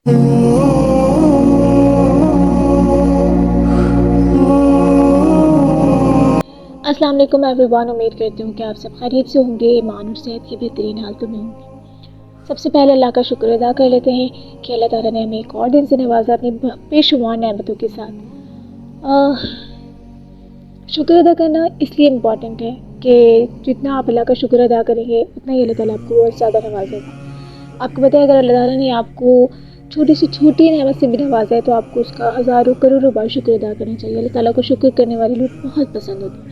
السلام علیکم every one, امید کرتی ہوں کہ آپ سب خیریت سے ہوں گے، ایمان اور صحت کی بہترین حالتوں میں ہوں گے۔ سب سے پہلے اللہ کا شکر ادا کر لیتے ہیں کہ اللہ تعالیٰ نے ہمیں ایک اور دن سے نوازا اپنی بے شمار نعمتوں کے ساتھ۔ شکر ادا کرنا اس لیے امپورٹنٹ ہے کہ جتنا آپ اللہ کا شکر ادا کریں گے اتنا ہی اللہ تعالیٰ آپ کو اور زیادہ نوازے گا۔ آپ کو پتہ ہے اگر اللہ تعالیٰ نے آپ کو چھوٹی سی چھوٹی نعمت سے بھی نوازا ہے تو آپ کو اس کا ہزاروں کروڑوں بار شکر ادا کرنا چاہیے۔ اللہ تعالیٰ کو شکر کرنے والے لوگ بہت پسند ہوتے ہیں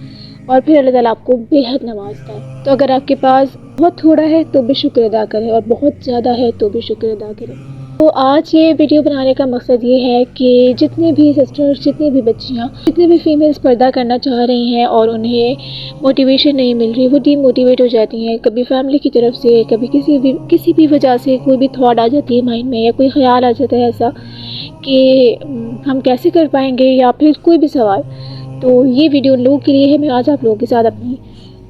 اور پھر اللہ تعالیٰ آپ کو بے حد نوازتا ہے۔ تو اگر آپ کے پاس بہت تھوڑا ہے تو بھی شکر ادا کریں اور بہت زیادہ ہے تو بھی شکر ادا کریں۔ تو آج یہ ویڈیو بنانے کا مقصد یہ ہے کہ جتنے بھی سسٹرز، جتنی بھی بچیاں، جتنے بھی فیمیلز پردہ کرنا چاہ رہی ہیں اور انہیں موٹیویشن نہیں مل رہی، وہ ڈی موٹیویٹ ہو جاتی ہیں، کبھی فیملی کی طرف سے، کبھی کسی بھی وجہ سے کوئی بھی تھاٹ آ جاتی ہے مائنڈ میں، یا کوئی خیال آ جاتا ہے ایسا کہ ہم کیسے کر پائیں گے، یا پھر کوئی بھی سوال، تو یہ ویڈیو ان لوگوں کے لیے ہے۔ میں آج آپ لوگوں کے ساتھ اپنی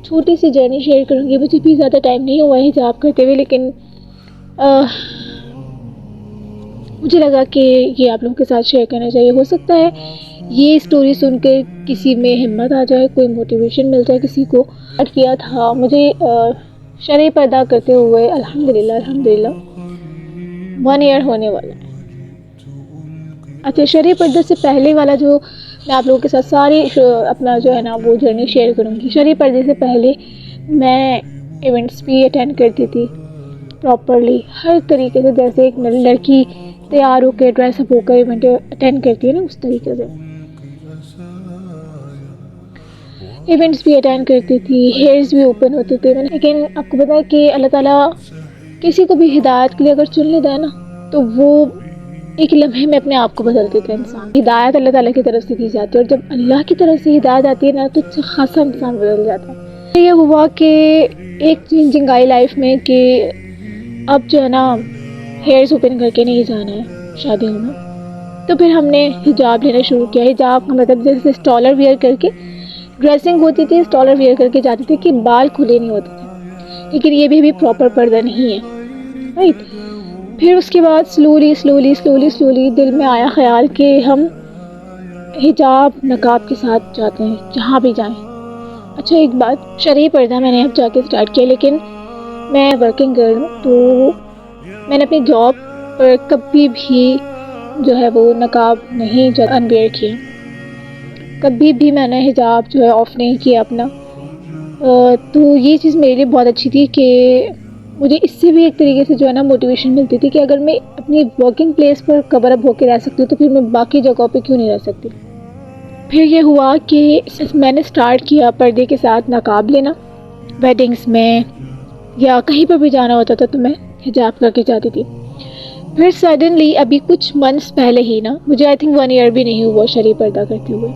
چھوٹی سی جرنی شیئر کروں گی۔ مجھے بھی زیادہ ٹائم نہیں ہوا ہے حجاب کرتے ہوئے، لیکن مجھے لگا کہ یہ آپ لوگوں کے ساتھ شیئر کرنا چاہیے۔ ہو سکتا ہے یہ سٹوری سن کے کسی میں ہمت آ جائے، کوئی موٹیویشن مل جائے کسی کو۔ اسٹارٹ کیا تھا مجھے شرعی پردہ کرتے ہوئے الحمدللہ 1 ایئر ہونے والا ہے۔ اچھا، شرعی پردہ سے پہلے والا جو میں آپ لوگوں کے ساتھ ساری اپنا جو ہے نا وہ جرنی شیئر کروں گی۔ شرعی پردے سے پہلے میں ایونٹس بھی اٹینڈ کرتی تھی پراپرلی، ہر طریقے سے، جیسے ایک لڑکی تیار ہو کے ڈریس اپ ہو کر ایونٹ اٹینڈ کرتی ہے نا، اس طریقے سے ایونٹس بھی اٹینڈ کرتی تھی، ہیئرز بھی اوپن ہوتے تھے۔ لیکن آپ کو پتہ ہے کہ اللہ تعالیٰ کسی کو بھی ہدایت کے لیے اگر چن لیتا ہے نا تو وہ ایک لمحے میں اپنے آپ کو بدل دیتا ہے۔ انسان ہدایت اللہ تعالیٰ کی طرف سے دی جاتی ہے، اور جب اللہ کی طرف سے ہدایت آتی ہے نا تو اچھا خاصا انسان بدل جاتا ہے۔ یہ ہوا کہ ایک چینجنگ آئی لائف میں کہ اب جو ہے نا ہیئرز اوپن کر کے نہیں جانا ہے شادیوں میں۔ تو پھر ہم نے حجاب لینا شروع کیا۔ حجاب کا مطلب جیسے اسٹالر ویئر کر کے ڈریسنگ ہوتی تھی، اسٹالر ویئر کر کے جاتی تھی کہ بال کھلے نہیں ہوتے تھے، لیکن یہ بھی ابھی پراپر پردہ نہیں ہے، رائٹ۔ پھر اس کے بعد سلولی دل میں آیا خیال کہ ہم حجاب نقاب کے ساتھ جاتے ہیں جہاں بھی جائیں۔ اچھا، ایک بات، شرعی پردہ میں نے اب جا کے اسٹارٹ کیا، لیکن میں ورکنگ گرل ہوں، تو میں نے اپنی جاب پر کبھی بھی جو ہے وہ نقاب نہیں انویئر کیا، کبھی بھی میں نے حجاب جو ہے آف نہیں کیا اپنا۔ تو یہ چیز میرے لیے بہت اچھی تھی کہ مجھے اس سے بھی ایک طریقے سے جو ہے نا موٹیویشن ملتی تھی کہ اگر میں اپنی ورکنگ پلیس پر کور اپ ہو کے رہ سکتی ہوں تو پھر میں باقی جگہوں پہ کیوں نہیں رہ سکتی۔ پھر یہ ہوا کہ میں نے اسٹارٹ کیا پردے کے ساتھ نقاب لینا، ویڈنگز میں یا کہیں پر بھی جانا ہوتا تھا تو میں حجاب کر کے جاتی تھی۔ پھر سڈنلی ابھی کچھ منتھس پہلے ہی نا، مجھے آئی تھنک 1 ایئر بھی نہیں ہوا شرعی پردہ کرتے ہوئے،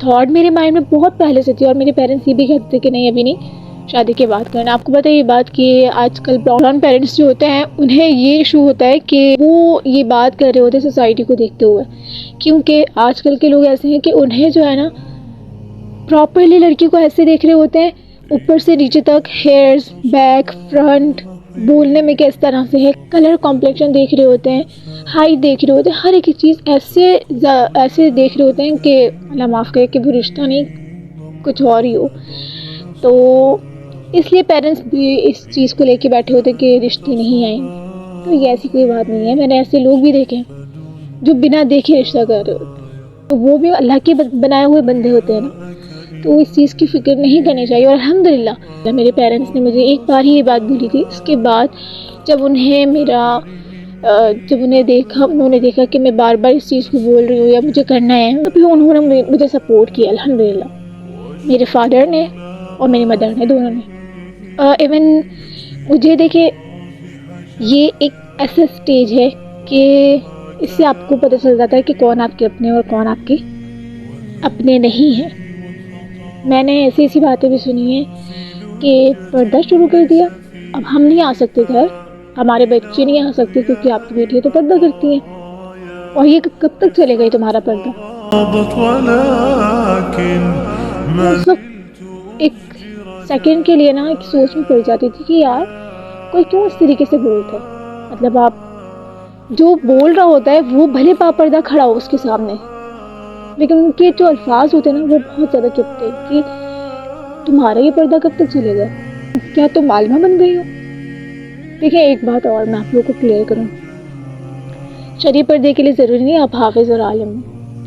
تھاٹ میرے مائنڈ میں بہت پہلے سے تھی، اور میرے پیرنٹس یہ بھی کہتے تھے کہ نہیں ابھی نہیں، شادی کے بعد کرنا۔ آپ کو پتہ ہے یہ بات کہ آج کل براؤن پیرنٹس جو ہوتے ہیں انہیں یہ ایشو ہوتا ہے کہ وہ یہ بات کر رہے ہوتے ہیں سوسائٹی کو دیکھتے ہوئے، کیونکہ آج کل کے لوگ ایسے ہیں کہ انہیں جو ہے نا پراپرلی لڑکی کو ایسے دیکھ رہے ہوتے ہیں اوپر سے نیچے تک، ہیئرز، بیک، فرنٹ، بولنے میں کس طرح سے ہے، کلر کمپلیکشن دیکھ رہے ہوتے ہیں، ہائٹ دیکھ رہے ہوتے ہیں، ہر ایک چیز ایسے دیکھ رہے ہوتے ہیں کہ اللہ معاف کرے کہ وہ رشتہ نہیں کچھ اور ہی ہو۔ تو اس لیے پیرنٹس بھی اس چیز کو لے کے بیٹھے ہوتے کہ رشتے نہیں آئیں گے، تو یہ ایسی کوئی بات نہیں ہے۔ میں نے ایسے لوگ بھی دیکھے جو بنا دیکھے رشتہ کر رہے ہوتے ہیں، تو وہ بھی اللہ کے بنائے ہوئے بندے ہوتے ہیں نا، تو اس چیز کی فکر نہیں کرنی چاہیے۔ اور الحمدللہ میرے پیرنٹس نے مجھے ایک بار ہی یہ بات بولی تھی، اس کے بعد جب انہوں نے دیکھا کہ میں بار بار اس چیز کو بول رہی ہوں یا مجھے کرنا ہے، تو پھر انہوں نے مجھے سپورٹ کیا الحمدللہ، میرے فادر نے اور میری مدر نے، دونوں نے۔ ایون مجھے دیکھیں یہ ایک ایسا سٹیج ہے کہ اس سے آپ کو پتہ چل جاتا ہے کہ کون آپ کے اپنے اور کون آپ کے اپنے نہیں ہیں۔ میں نے ایسی باتیں بھی سنی ہیں کہ پردہ شروع کر دیا، اب ہم نہیں آ سکتے گھر، ہمارے بچے نہیں آ سکتے کیونکہ آپ کی بیٹی تو پردہ کرتی ہیں، اور یہ کب تک چلے گا تمہارا پردہ؟ اس وقت ایک سیکنڈ کے لیے نا ایک سوچ میں پڑ جاتی تھی کہ یار کوئی کیوں اس طریقے سے بولتا ہے، مطلب آپ جو بول رہا ہوتا ہے وہ بھلے پردہ کھڑا ہو اس کے سامنے، لیکن ان کے جو الفاظ ہوتے ہیں نا وہ بہت زیادہ چبھتے ہیں کہ تمہارا یہ پردہ کب تک چلے گا، کیا تم عالمہ بن گئی ہو؟ دیکھیں ایک بات اور میں آپ لوگوں کو کلیئر کروں، شرعی پردے کے لیے ضروری نہیں آپ حافظ اور عالم ہوں،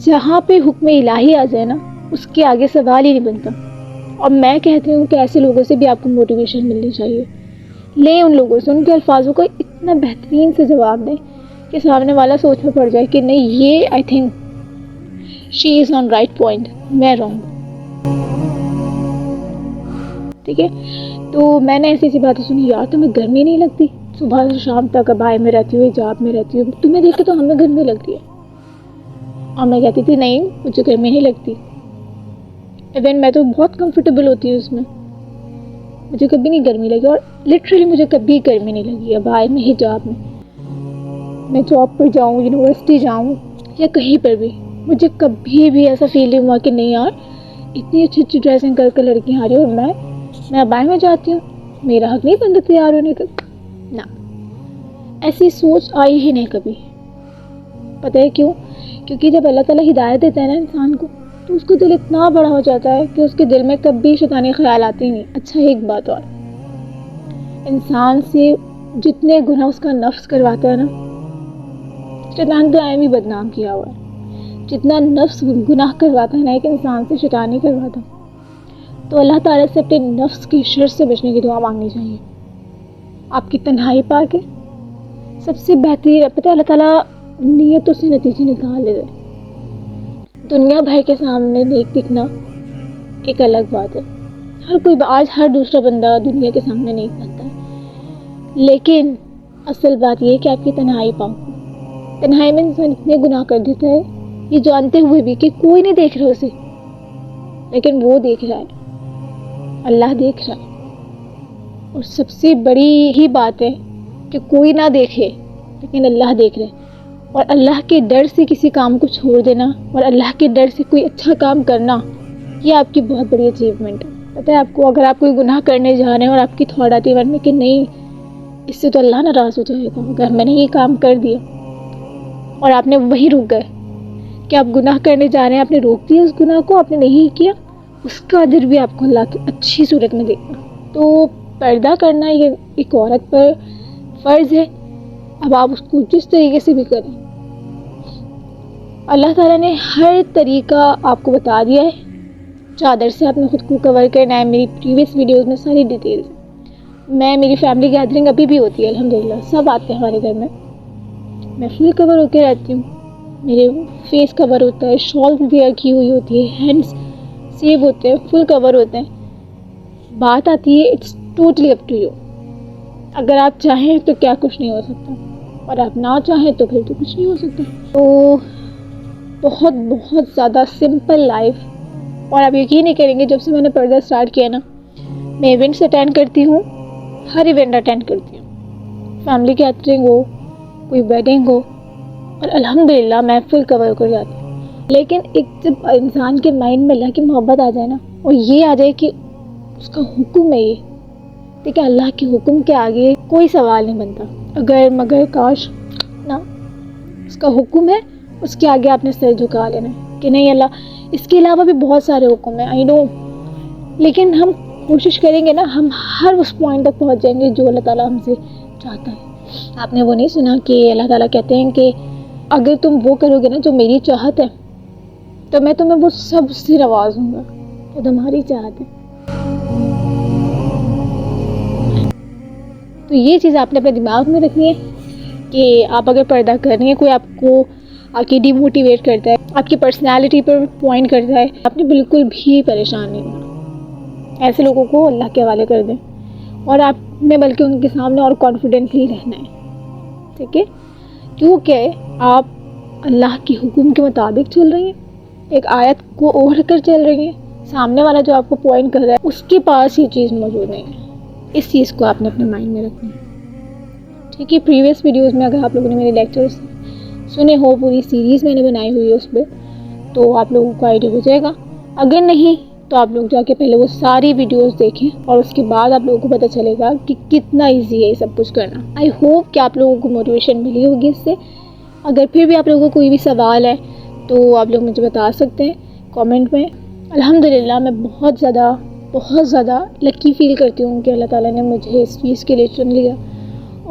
جہاں پہ حکم الہی آ جائے نا اس کے آگے سوال ہی نہیں بنتا. اور میں کہتی ہوں کہ ایسے لوگوں سے بھی آپ کو موٹیویشن ملنی چاہیے. لیں ان لوگوں سے، ان کے الفاظوں کا اتنا بہترین سے جواب دیں کہ سامنے والا سوچ میں پڑ جائے کہ نہیں یہ I think she is on right point, میں رانگ. ٹھیک ہے، تو میں نے ایسی ایسی باتیں سنی، یار تمہیں گرمی نہیں لگتی؟ صبح سے شام تک ابائے میں رہتی ہوں، حجاب میں رہتی ہوں، تمہیں دیکھ کے تو ہمیں گرمی لگتی ہے. اور میں کہتی تھی نہیں مجھے گرمی نہیں لگتی. ایون میں تو بہت کمفرٹیبل ہوتی ہوں اس میں، مجھے کبھی نہیں گرمی لگی، اور لٹرلی مجھے کبھی گرمی نہیں لگی. ابائے میں، حجاب میں جاب پر جاؤں، یونیورسٹی جاؤں یا کہیں پر بھی، مجھے کبھی بھی ایسا فیل نہیں ہوا کہ نہیں یار اتنی اچھی اچھی ڈریسنگ کر کے لڑکیاں آ رہی ہیں اور میں ابائے میں جاتی ہوں، میرا حق نہیں بنتا تیار ہونے کا. نہ، ایسی سوچ آئی ہی نہیں کبھی. پتہ ہے کیوں؟ کیونکہ جب اللہ تعالیٰ ہدایت دیتا ہے نا انسان کو تو اس کا دل اتنا بڑا ہو جاتا ہے کہ اس کے دل میں کبھی شیطانی خیال آتے ہی نہیں. اچھا ایک بات اور، انسان سے جتنے گناہ اس کا نفس کرواتا ہے نا، شیطان تو بھی بدنام کیا ہوا ہے. جتنا نفس گناہ کرواتا ہے نا ایک انسان سے، شیطانی کرواتا، تو اللہ تعالیٰ سے اپنے نفس کی شر سے بچنے کی دعا مانگنی چاہیے. آپ کی تنہائی پا کے سب سے بہترین، پتہ ہے اللہ تعالیٰ نیتوں سے نتیجے نکال لے. دنیا بھر کے سامنے نیک دکھنا ایک الگ بات ہے، آج ہر دوسرا بندہ دنیا کے سامنے نیک بنتا ہے، لیکن اصل بات یہ ہے کہ آپ کی تنہائی پاؤ. تنہائی میں انسان اتنے گناہ کر دیتا ہے یہ جانتے ہوئے بھی کہ کوئی نہیں دیکھ رہا اسے، لیکن وہ دیکھ رہا ہے، اللہ دیکھ رہا ہے. اور سب سے بڑی ہی بات ہے کہ کوئی نہ دیکھے لیکن اللہ دیکھ رہے. اور اللہ کے ڈر سے کسی کام کو چھوڑ دینا اور اللہ کے ڈر سے کوئی اچھا کام کرنا، یہ آپ کی بہت بڑی اچیومنٹ ہے. پتہ ہے آپ کو، اگر آپ کوئی گناہ کرنے جا رہے ہیں اور آپ کی تھاٹ آتی ہے من میں کہ نہیں اس سے تو اللہ ناراض ہو جائے گا اگر میں نے یہ کام کر دیا، اور آپ نے وہی رک گئے کہ آپ گناہ کرنے جا رہے ہیں، آپ نے روک دیا اس گناہ کو، آپ نے نہیں کیا، اس کا اجر بھی آپ کو اللہ کی اچھی صورت میں دے گا. تو پردہ کرنا یہ ایک عورت پر فرض ہے. اب آپ اس کو جس طریقے سے بھی کریں، اللہ تعالیٰ نے ہر طریقہ آپ کو بتا دیا ہے. چادر سے آپ نے خود کو کور کرنا ہے، میری پریویس ویڈیوز میں ساری ڈیٹیلز. میری فیملی گیدرنگ ابھی بھی ہوتی ہے الحمدللہ، سب آتے ہیں ہمارے گھر میں فل کور ہو کے رہتی ہوں. میرے فیس کور ہوتا ہے، شال ویئر کی ہوئی ہوتی ہے، ہینڈس سیو ہوتے ہیں، فل کور ہوتے ہیں. بات آتی ہے it's totally up to you. اگر آپ چاہیں تو کیا کچھ نہیں ہو سکتا، اور آپ نہ چاہیں تو پھر تو کچھ نہیں ہو سکتا. تو بہت بہت زیادہ سمپل لائف. اور آپ یقین نہیں کریں گے، جب سے میں نے پردہ اسٹارٹ کیا نا، میں ایونٹس اٹینڈ کرتی ہوں، ہر ایونٹ اٹینڈ کرتی ہوں، فیملی گیدرنگ ہو، کوئی ویڈنگ ہو، اور الحمدللہ میں فل کور کر جاتی ہوں. لیکن ایک جب انسان کے مائنڈ میں اللہ کی محبت آ جائے نا، اور یہ آ جائے کہ اس کا حکم ہے یہ، ٹھیک ہے، اللہ کے حکم کے آگے کوئی سوال نہیں بنتا. اگر مگر کاش نا، اس کا حکم ہے، اس کے آگے آپ نے سر جھکا لینا ہے کہ نہیں اللہ، اس کے علاوہ بھی بہت سارے حکم ہیں آئی نو، لیکن ہم کوشش کریں گے نا، ہم ہر اس پوائنٹ تک پہنچ جائیں گے جو اللہ تعالیٰ ہم سے چاہتا ہے. آپ نے وہ نہیں سنا کہ اللہ تعالیٰ کہتے ہیں کہ اگر تم وہ کرو گے نا جو میری چاہت ہے تو میں تمہیں وہ سب سے نوازوں گا جو تمہاری چاہت ہے. تو یہ چیز آپ نے اپنے دماغ میں رکھنی ہے کہ آپ اگر پردہ کر رہی ہیں، کوئی آپ کو آ کے ڈی موٹیویٹ کرتا ہے، آپ کی پرسنالٹی پر پوائنٹ کرتا ہے، آپ نے بالکل بھی پریشان نہیں ہونا. ایسے لوگوں کو اللہ کے حوالے کر دیں، اور آپ نے بلکہ ان کے سامنے اور کانفیڈنٹلی رہنا ہے. ٹھیک ہے، کیونکہ آپ اللہ کے حکم کے مطابق چل رہی ہیں، ایک آیت کو اوڑھ کر چل رہی ہیں. سامنے والا جو آپ کو پوائنٹ کر رہا ہے اس کے پاس یہ چیز موجود نہیں ہے. اس چیز کو آپ نے اپنے مائنڈ میں رکھنا ہے. ٹھیک ہے، پریویس ویڈیوز میں اگر آپ لوگوں نے میرے لیکچرز سنے ہو، پوری سیریز میں نے بنائی ہوئی ہے اس پہ، تو آپ لوگوں کو آئیڈیا ہو جائے گا. اگر نہیں تو آپ لوگ جا کے پہلے وہ ساری ویڈیوز دیکھیں اور اس کے بعد آپ لوگوں کو پتہ چلے گا کہ کتنا ایزی ہے یہ سب کچھ کرنا. آئی ہوپ کہ آپ لوگوں کو موٹیویشن ملی ہوگی اس سے. اگر پھر بھی آپ لوگوں کو کوئی بھی سوال ہے تو آپ لوگ مجھے بتا سکتے ہیں کامنٹ میں. الحمدللہ میں بہت زیادہ لکی فیل کرتی ہوں کہ اللہ تعالیٰ نے مجھے اس چیز کے لیے چن لیا.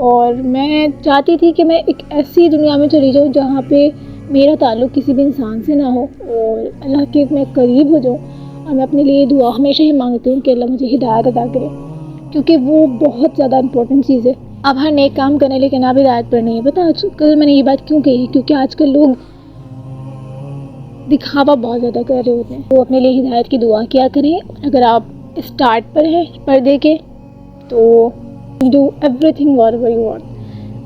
اور میں چاہتی تھی کہ میں ایک ایسی دنیا میں چلی جاؤں جہاں پہ میرا تعلق کسی بھی انسان سے نہ ہو اور اللہ کے میں قریب ہو جاؤں. اور میں اپنے لیے دعا ہمیشہ ہی مانگتی ہوں کہ اللہ مجھے ہدایت عطا کرے, کیونکہ وہ بہت زیادہ امپورٹنٹ چیز ہے. اب ہر نیک کام کرنے لیکن آپ ہدایت پر نہیں ہے. پتہ آج کل میں نے یہ بات کیوں کہی ہے, کیونکہ آج کل لوگ دکھاوا بہت زیادہ کر رہے ہوتے ہیں. وہ اپنے لیے ہدایت کی دعا کیا کریں. اگر آپ اسٹارٹ پر ہیں پردے کے تو do every thing what ever you want.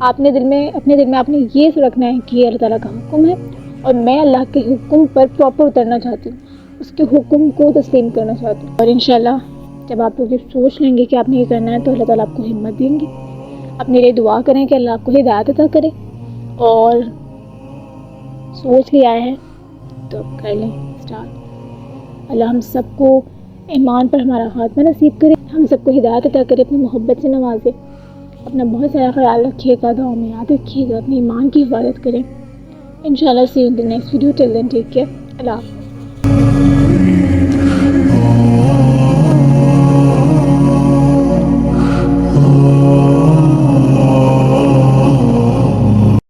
اپنے دل میں آپ نے یہ رکھنا ہے کہ یہ اللہ تعالیٰ کا حکم ہے اور میں اللہ کے حکم پر پراپر اترنا چاہتی ہوں, اس کے حکم کو تسلیم کرنا چاہتی ہوں. اور انشاءاللہ جب آپ لوگ یہ سوچ لیں گے کہ آپ نے یہ کرنا ہے تو اللہ تعالیٰ آپ کو ہمت دیں گے. اپنے لیے دعا کریں کہ اللہ آپ کو ہدایت عطا کرے, اور سوچ لیا ہے تو کر لیں اسٹارٹ. اللہ ہم سب کو ایمان پر ہمارا خاتمہ نصیب کرے, ہم سب کو ہدایت عطا کرے, اپنی محبت سے نوازے. اپنا بہت سارا خیال رکھیے گا, دعاؤں میں یاد رکھیے گا, اپنے ایمان کی حفاظت کریں. انشاءاللہ see you in the next video. Till then take care. اللہ حافظ.